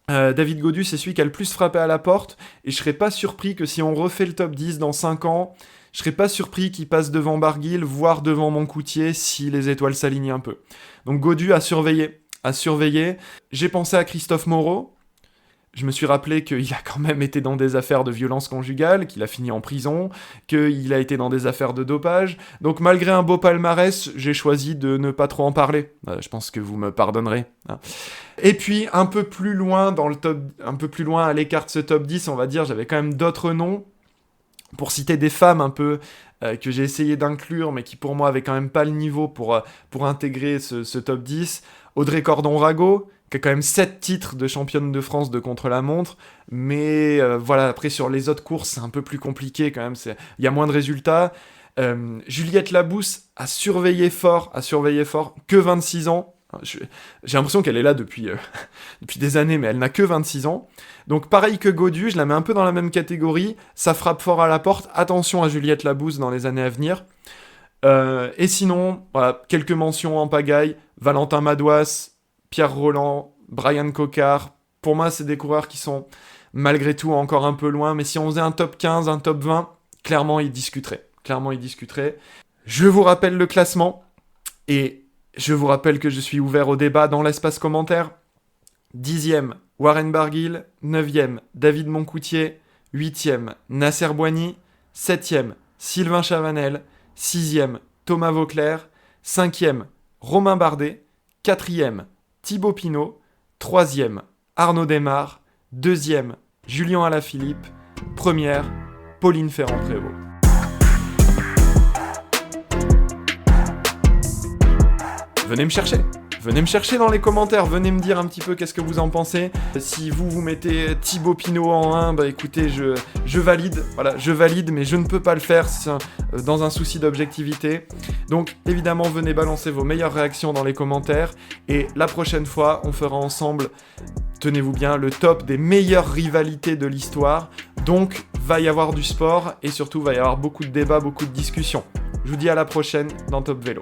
David Gaudu, c'est celui qui a le plus frappé à la porte, et je serais pas surpris que si on refait le top 10 dans 5 ans, je serais pas surpris qu'il passe devant Barguil, voire devant Moncoutier, si les étoiles s'alignent un peu. Donc Gaudu à surveiller. J'ai pensé à Christophe Moreau. Je me suis rappelé qu'il a quand même été dans des affaires de violence conjugale, qu'il a fini en prison, qu'il a été dans des affaires de dopage. Donc malgré un beau palmarès, j'ai choisi de ne pas trop en parler. Je pense que vous me pardonnerez. Hein. Et puis un peu plus loin à l'écart de ce top 10, on va dire, j'avais quand même d'autres noms. Pour citer des femmes un peu que j'ai essayé d'inclure, mais qui pour moi avaient quand même pas le niveau pour intégrer ce top 10, Audrey Cordon-Rago, qui a quand même 7 titres de championne de France de contre-la-montre, mais après sur les autres courses, c'est un peu plus compliqué quand même, il y a moins de résultats. Juliette Labousse a surveillé fort, que 26 ans. J'ai l'impression qu'elle est là depuis des années, mais elle n'a que 26 ans. Donc pareil que Gaudu, je la mets un peu dans la même catégorie, ça frappe fort à la porte, attention à Juliette Labousse dans les années à venir. Et sinon, voilà, quelques mentions en pagaille, Valentin Madouas, Pierre Roland, Brian Cocard, pour moi c'est des coureurs qui sont malgré tout encore un peu loin, mais si on faisait un top 15, un top 20, clairement ils discuteraient. Je vous rappelle le classement, et je vous rappelle que je suis ouvert au débat dans l'espace commentaire. 10e, Warren Barguil. 9e, David Moncoutier. 8e, Nasser Boigny. 7e, Sylvain Chavanel. 6e, Thomas Vauclair. 5e, Romain Bardet. 4e, Thibaut Pinot. 3e, Arnaud Desmar. 2e, Julien Alaphilippe. 1re, Pauline Ferrand-Prévot. Venez me chercher. venez me chercher dans les commentaires, venez me dire un petit peu qu'est-ce que vous en pensez. Si vous mettez Thibaut Pinot en 1, bah écoutez, je valide, voilà, je valide, mais je ne peux pas le faire dans un souci d'objectivité. Donc évidemment, venez balancer vos meilleures réactions dans les commentaires, et la prochaine fois, on fera ensemble, tenez-vous bien, le top des meilleures rivalités de l'histoire. Donc, va y avoir du sport, et surtout, va y avoir beaucoup de débats, beaucoup de discussions. Je vous dis à la prochaine dans Top Vélo.